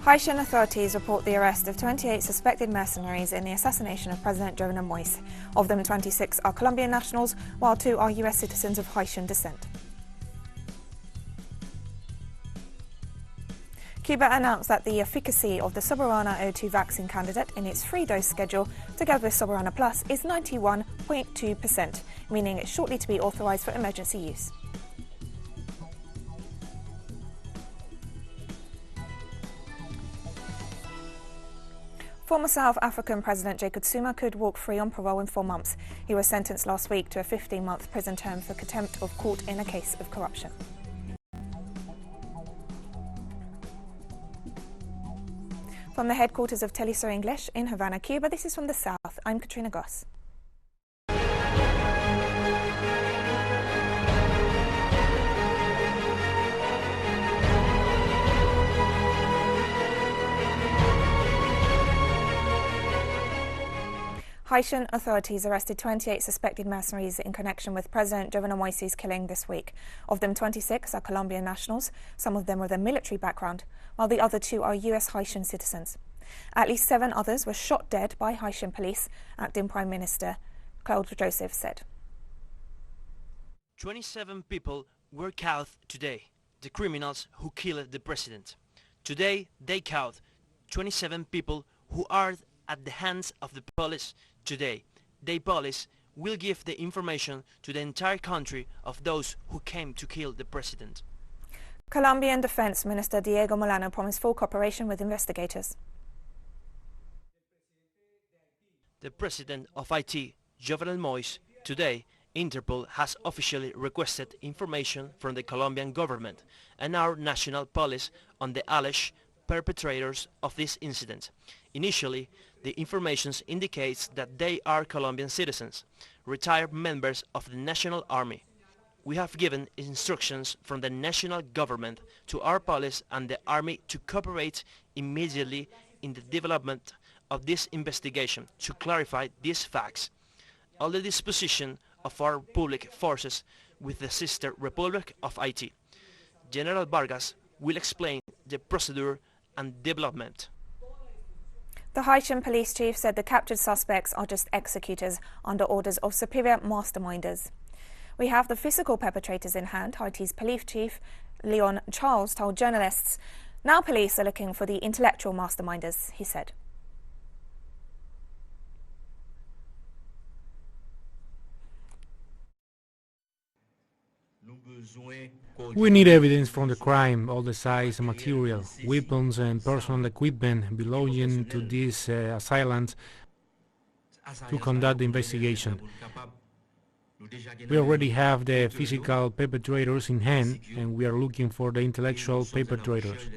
Haitian authorities report the arrest of 28 suspected mercenaries in the assassination of President Jovenel Moise. Of them, 26 are Colombian nationals, while 2 are U.S. citizens of Haitian descent. Cuba announced that the efficacy of the Soberana O2 vaccine candidate in its 3-dose schedule, together with Soberana Plus, is 91.2%, meaning it's shortly to be authorized for emergency use. Former South African President Jacob Zuma could walk free on parole in 4 months. He was sentenced last week to a 15-month prison term for contempt of court in a case of corruption. From the headquarters of TeleSUR English in Havana, Cuba, this is From the South. I'm Katrina Goss. Haitian authorities arrested 28 suspected mercenaries in connection with President Jovenel Moise's killing this week. Of them, 26 are Colombian nationals, some of them with a military background, while the other 2 are U.S. Haitian citizens. At least 7 others were shot dead by Haitian police, Acting Prime Minister Claude Joseph said. 27 people were caught today, the criminals who killed the president. Today they caught 27 people who are at the hands of the police. Today, the police will give the information to the entire country of those who came to kill the president. Colombian Defense Minister Diego Molano promised full cooperation with investigators. The president of Haiti, Jovenel Moise, today Interpol has officially requested information from the Colombian government and our national police on the alleged perpetrators of this incident. Initially, the information indicates that they are Colombian citizens, retired members of the National Army. We have given instructions from the national government to our police and the army to cooperate immediately in the development of this investigation to clarify these facts. All the disposition of our public forces with the sister Republic of Haiti. General Vargas will explain the procedure and development. The Haitian police chief said the captured suspects are just executors under orders of superior masterminders. We have the physical perpetrators in hand, Haiti's police chief Leon Charles told journalists. Now police are looking for the intellectual masterminders, he said. We need evidence from the crime, all the size and material, weapons and personal equipment belonging to these assailants to conduct the investigation. We already have the physical perpetrators in hand and we are looking for the intellectual perpetrators.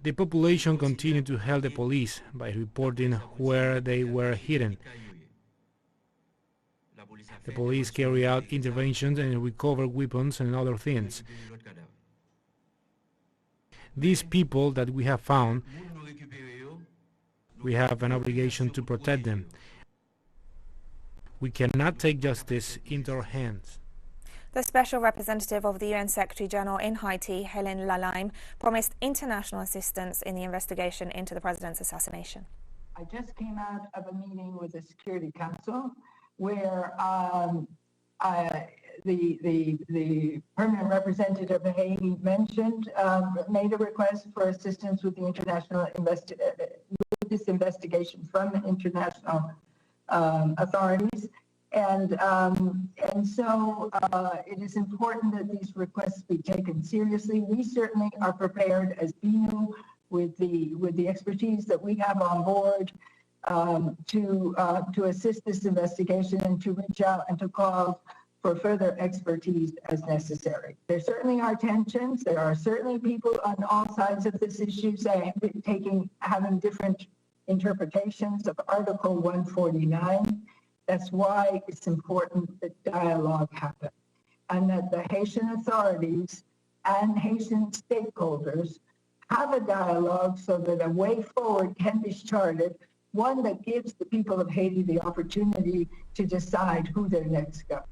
The population continued to help the police by reporting where they were hidden. The police carry out interventions and recover weapons and other things. These people that we have found, we have an obligation to protect them. We cannot take justice into our hands. The special representative of the UN Secretary-General in Haiti, Hélène Lalime, promised international assistance in the investigation into the president's assassination. I just came out of a meeting with the Security Council where the permanent representative of Haiti made a request for assistance with the international this investigation from the international authorities, and so it is important that these requests be taken seriously. We certainly are prepared as BNU with the expertise that we have on board to assist this investigation and to reach out and to call for further expertise as necessary. There certainly are tensions. There are certainly people on all sides of this issue having different interpretations of Article 149. That's why it's important that dialogue happen and that the Haitian authorities and Haitian stakeholders have a dialogue so that a way forward can be charted one that gives the people of Haiti the opportunity to decide who their next government.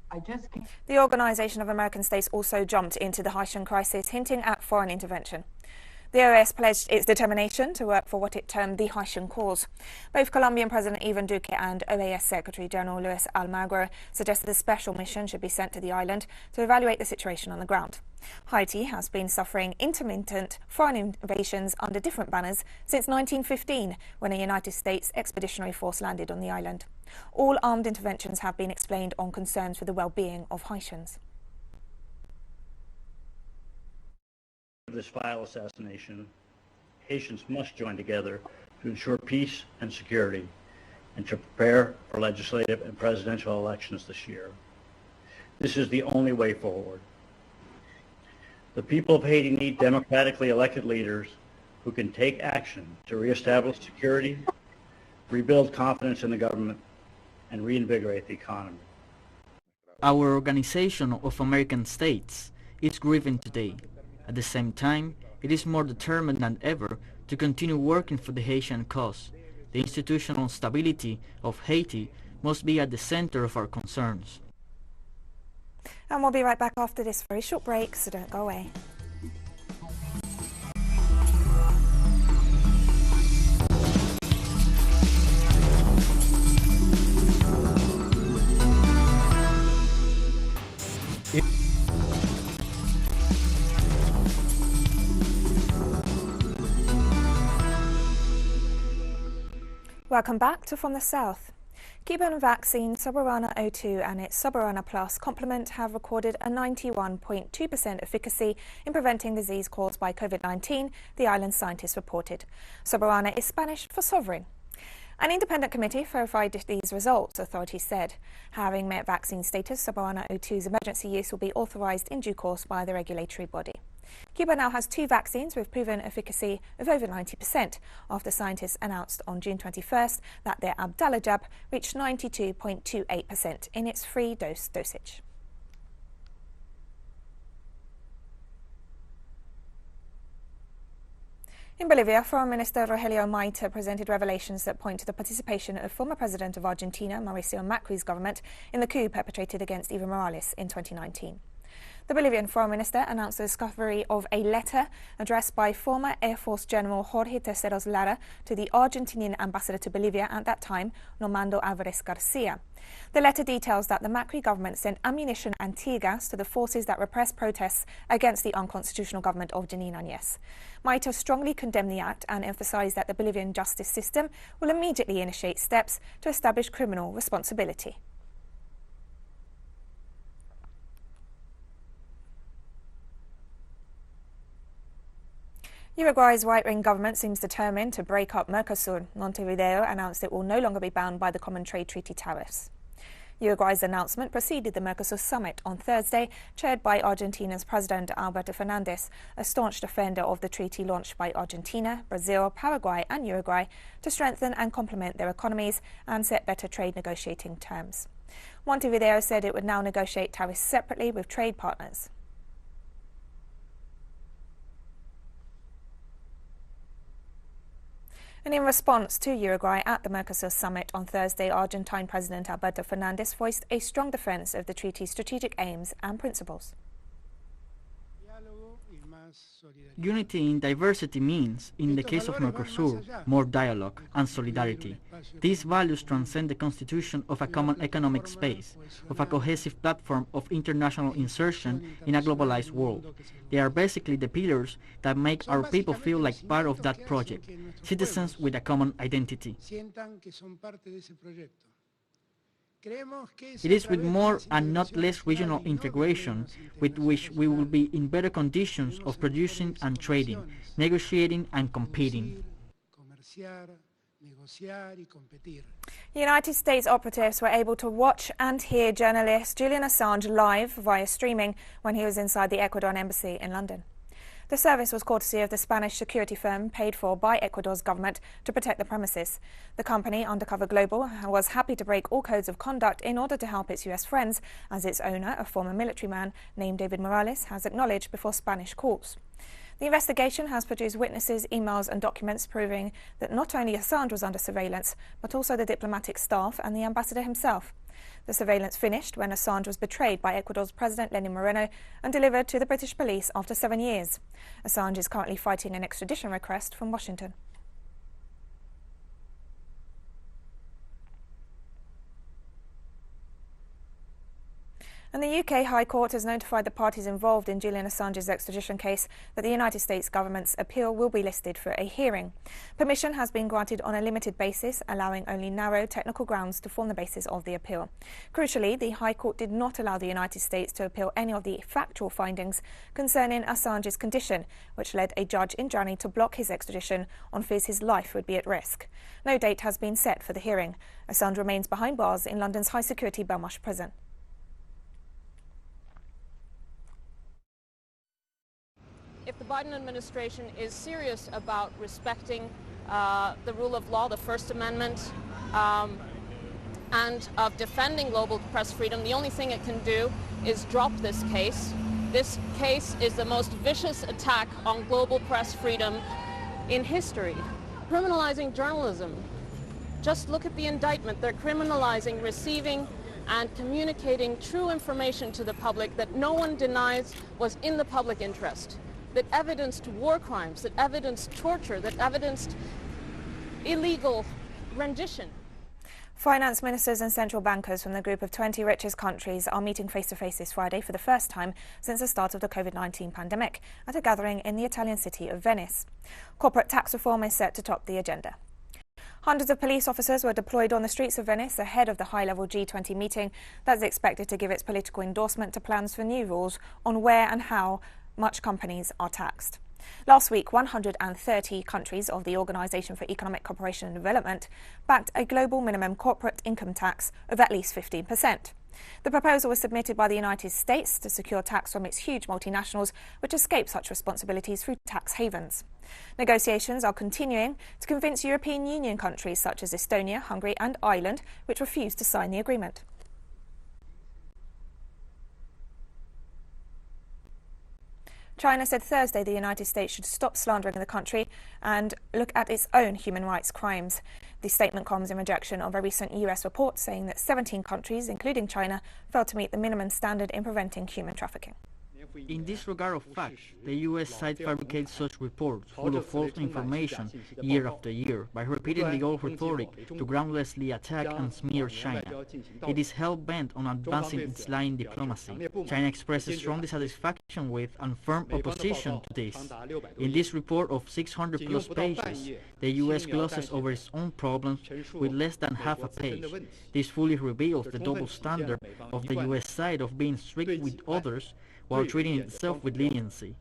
The Organization of American States also jumped into the Haitian crisis, hinting at foreign intervention. The OAS pledged its determination to work for what it termed the Haitian cause. Both Colombian President Ivan Duque and OAS Secretary General Luis Almagro suggested a special mission should be sent to the island to evaluate the situation on the ground. Haiti has been suffering intermittent foreign invasions under different banners since 1915, when a United States expeditionary force landed on the island. All armed interventions have been explained on concerns for the well-being of Haitians. This vile assassination, Haitians must join together to ensure peace and security and to prepare for legislative and presidential elections this year. This is the only way forward. The people of Haiti need democratically elected leaders who can take action to reestablish security, rebuild confidence in the government, and reinvigorate the economy. Our Organization of American States is grieving today. At the same time, it is more determined than ever to continue working for the Haitian cause. The institutional stability of Haiti must be at the center of our concerns. And we'll be right back after this very short break, so don't go away. Welcome back to From the South. Cuban vaccine Soberana 02 and its Soberana Plus complement have recorded a 91.2% efficacy in preventing disease caused by COVID-19, the island scientists reported. Soberana is Spanish for sovereign. An independent committee verified these results, authorities said. Having met vaccine status, Soberana 02's emergency use will be authorized in due course by the regulatory body. Cuba now has 2 vaccines with proven efficacy of over 90%, after scientists announced on June 21st that their Abdala jab reached 92.28% in its 3-dose dosage. In Bolivia, Foreign Minister Rogelio Maite presented revelations that point to the participation of former President of Argentina, Mauricio Macri's government, in the coup perpetrated against Evo Morales in 2019. The Bolivian Foreign Minister announced the discovery of a letter addressed by former Air Force General Jorge Terceros Lara to the Argentinian ambassador to Bolivia at that time, Normando Alvarez Garcia. The letter details that the Macri government sent ammunition and tear gas to the forces that repressed protests against the unconstitutional government of Janine Áñez. Maite strongly condemned the act and emphasized that the Bolivian justice system will immediately initiate steps to establish criminal responsibility. Uruguay's right-wing government seems determined to break up Mercosur. Montevideo announced it will no longer be bound by the common trade treaty tariffs. Uruguay's announcement preceded the Mercosur summit on Thursday, chaired by Argentina's President Alberto Fernandez, a staunch defender of the treaty launched by Argentina, Brazil, Paraguay and Uruguay to strengthen and complement their economies and set better trade negotiating terms. Montevideo said it would now negotiate tariffs separately with trade partners. And in response to Uruguay at the Mercosur summit on Thursday, Argentine President Alberto Fernandez voiced a strong defense of the treaty's strategic aims and principles. Unity in diversity means, in the case of Mercosur, more dialogue and solidarity. These values transcend the constitution of a common economic space, of a cohesive platform of international insertion in a globalized world. They are basically the pillars that make our people feel like part of that project, citizens with a common identity. It is with more and not less regional integration with which we will be in better conditions of producing and trading, negotiating and competing. United States operatives were able to watch and hear journalist Julian Assange live via streaming when he was inside the Ecuadorian embassy in London. The service was courtesy of the Spanish security firm paid for by Ecuador's government to protect the premises. The company, Undercover Global, was happy to break all codes of conduct in order to help its US friends, as its owner, a former military man named David Morales, has acknowledged before Spanish courts. The investigation has produced witnesses, emails and documents proving that not only Assange was under surveillance, but also the diplomatic staff and the ambassador himself. The surveillance finished when Assange was betrayed by Ecuador's President Lenin Moreno and delivered to the British police after 7 years. Assange is currently fighting an extradition request from Washington. And the UK High Court has notified the parties involved in Julian Assange's extradition case that the United States government's appeal will be listed for a hearing. Permission has been granted on a limited basis, allowing only narrow technical grounds to form the basis of the appeal. Crucially, the High Court did not allow the United States to appeal any of the factual findings concerning Assange's condition, which led a judge in January to block his extradition on fears his life would be at risk. No date has been set for the hearing. Assange remains behind bars in London's high-security Belmarsh prison. If the Biden administration is serious about respecting the rule of law, the First Amendment, and of defending global press freedom, the only thing it can do is drop this case. This case is the most vicious attack on global press freedom in history. Criminalizing journalism. Just look at the indictment. They're criminalizing receiving and communicating true information to the public that no one denies was in the public interest, that evidenced war crimes, that evidenced torture, that evidenced illegal rendition. Finance ministers and central bankers from the group of 20 richest countries are meeting face-to-face this Friday for the first time since the start of the COVID-19 pandemic at a gathering in the Italian city of Venice. Corporate tax reform is set to top the agenda. Hundreds of police officers were deployed on the streets of Venice ahead of the high-level G20 meeting that's expected to give its political endorsement to plans for new rules on where and how much companies are taxed. Last week, 130 countries of the Organisation for Economic Cooperation and Development backed a global minimum corporate income tax of at least 15%. The proposal was submitted by the United States to secure tax from its huge multinationals, which escape such responsibilities through tax havens. Negotiations are continuing to convince European Union countries such as Estonia, Hungary and Ireland, which refused to sign the agreement. China said Thursday the United States should stop slandering the country and look at its own human rights crimes. The statement comes in rejection of a recent US report saying that 17 countries, including China, failed to meet the minimum standard in preventing human trafficking. In disregard of facts, the U.S. side fabricates such reports full of false information year after year by repeating the old rhetoric to groundlessly attack and smear China. It is hell-bent on advancing its lying diplomacy. China expresses strong dissatisfaction with and firm opposition to this. In this report of 600-plus pages, the U.S. glosses over its own problems with less than half a page. This fully reveals the double standard of the U.S. side of being strict with others while treating itself with leniency.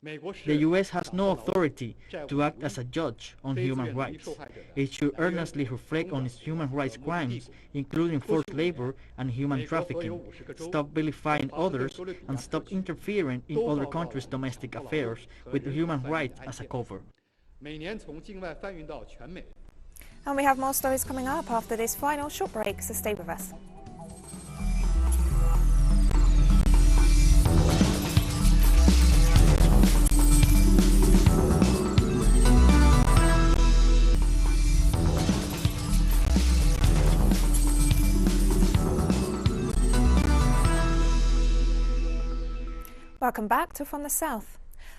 The U.S. has no authority to act as a judge on human rights. It should earnestly reflect on its human rights crimes, including forced labor and human trafficking, stop vilifying others, and stop interfering in other countries' domestic affairs with human rights as a cover. And we have more stories coming up after this final short break, so stay with us. Welcome back to From the South.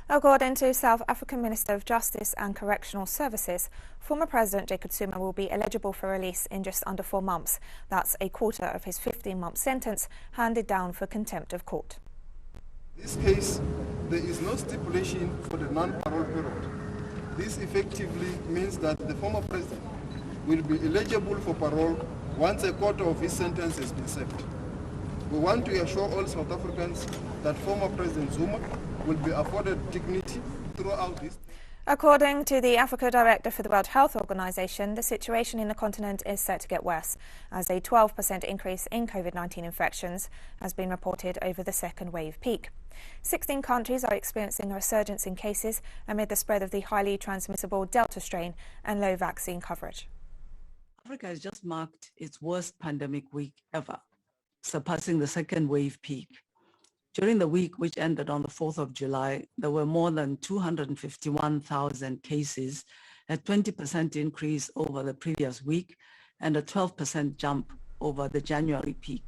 According to South African Minister of Justice and Correctional Services, former President Jacob Zuma will be eligible for release in just under 4 months. That's a quarter of his 15-month sentence handed down for contempt of court. In this case, there is no stipulation for the non-parole period. This effectively means that the former president will be eligible for parole once a quarter of his sentence has been served. We want to assure all South Africans that former President Zuma will be afforded dignity throughout this. According to the Africa Director for the World Health Organization, the situation in the continent is set to get worse, as a 12% increase in COVID-19 infections has been reported over the second wave peak. 16 countries are experiencing a resurgence in cases amid the spread of the highly transmissible Delta strain and low vaccine coverage. Africa has just marked its worst pandemic week ever, surpassing the second wave peak. During the week which ended on the 4th of July, there were more than 251,000 cases, a 20% increase over the previous week and a 12% jump over the January peak.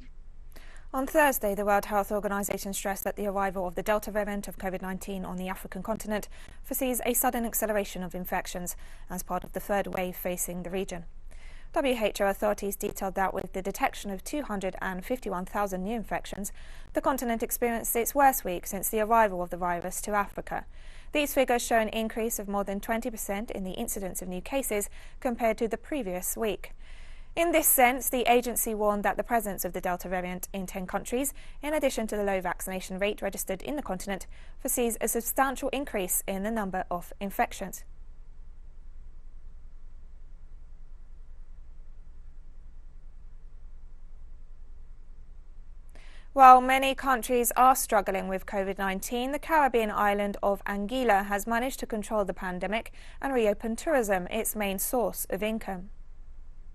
On Thursday, the World Health Organization stressed that the arrival of the Delta variant of COVID-19 on the African continent foresees a sudden acceleration of infections as part of the third wave facing the region. WHO authorities detailed that with the detection of 251,000 new infections, the continent experienced its worst week since the arrival of the virus to Africa. These figures show an increase of more than 20% in the incidence of new cases compared to the previous week. In this sense, the agency warned that the presence of the Delta variant in 10 countries, in addition to the low vaccination rate registered in the continent, foresees a substantial increase in the number of infections. While many countries are struggling with COVID-19, the Caribbean island of Anguilla has managed to control the pandemic and reopen tourism, its main source of income.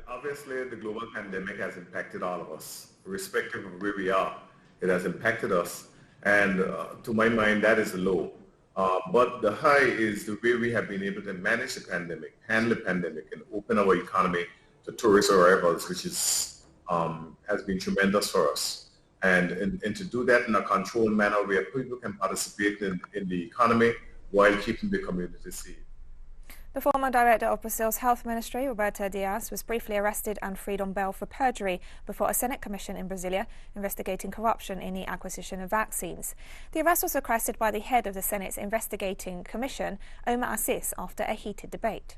Obviously, the global pandemic has impacted all of us, irrespective of where we are. It has impacted us, and to my mind, that is low. But the high is the way we have been able to manage the pandemic, handle the pandemic, and open our economy to tourist arrivals, which is has been tremendous for us. And to do that in a controlled manner where people can participate in the economy while keeping the community safe. The former director of Brazil's health ministry, Roberto Dias, was briefly arrested and freed on bail for perjury before a Senate commission in Brasilia investigating corruption in the acquisition of vaccines. The arrest was requested by the head of the Senate's investigating commission, Omar Assis, after a heated debate.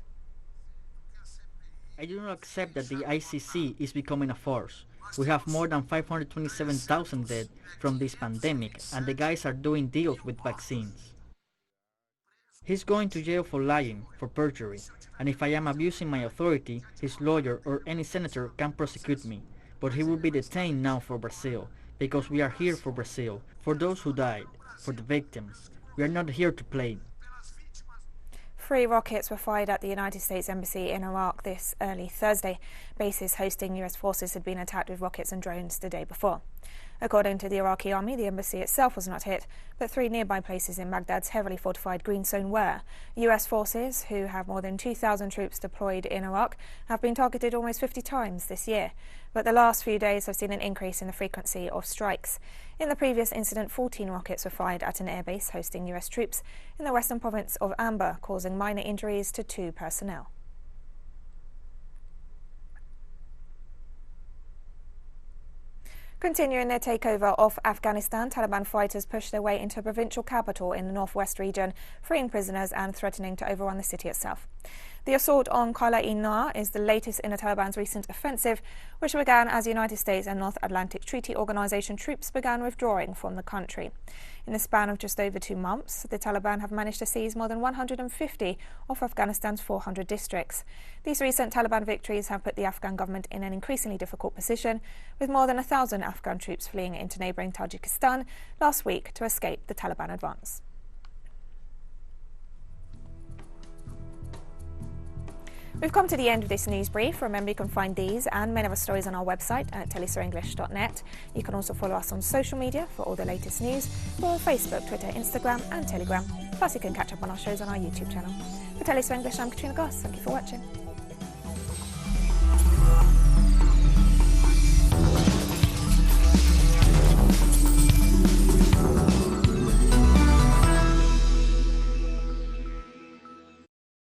I do not accept that the ICC is becoming a force. We have more than 527,000 dead from this pandemic, and the guys are doing deals with vaccines. He's going to jail for lying, for perjury, and if I am abusing my authority, his lawyer or any senator can prosecute me. But he will be detained now for Brazil, because we are here for Brazil, for those who died, for the victims. We are not here to play. 3 rockets were fired at the United States Embassy in Iraq this early Thursday. Bases hosting U.S. forces had been attacked with rockets and drones the day before. According to the Iraqi army, the embassy itself was not hit, but 3 nearby places in Baghdad's heavily fortified Green Zone were. U.S. forces, who have more than 2,000 troops deployed in Iraq, have been targeted almost 50 times this year. But the last few days have seen an increase in the frequency of strikes. In the previous incident, 14 rockets were fired at an airbase hosting U.S. troops in the western province of Anbar, causing minor injuries to 2 personnel. Continuing their takeover of Afghanistan, Taliban fighters pushed their way into a provincial capital in the northwest region, freeing prisoners and threatening to overrun the city itself. The assault on Qala-i-Naw is the latest in the Taliban's recent offensive, which began as United States and North Atlantic Treaty Organization troops began withdrawing from the country. In the span of just over 2 months, the Taliban have managed to seize more than 150 of Afghanistan's 400 districts. These recent Taliban victories have put the Afghan government in an increasingly difficult position, with more than 1,000 Afghan troops fleeing into neighbouring Tajikistan last week to escape the Taliban advance. We've come to the end of this news brief. Remember, you can find these and many other stories on our website at telesurenglish.net. You can also follow us on social media for all the latest news. We're on Facebook, Twitter, Instagram and Telegram. Plus, you can catch up on our shows on our YouTube channel. For TeleSUR English, I'm Katrina Goss. Thank you for watching.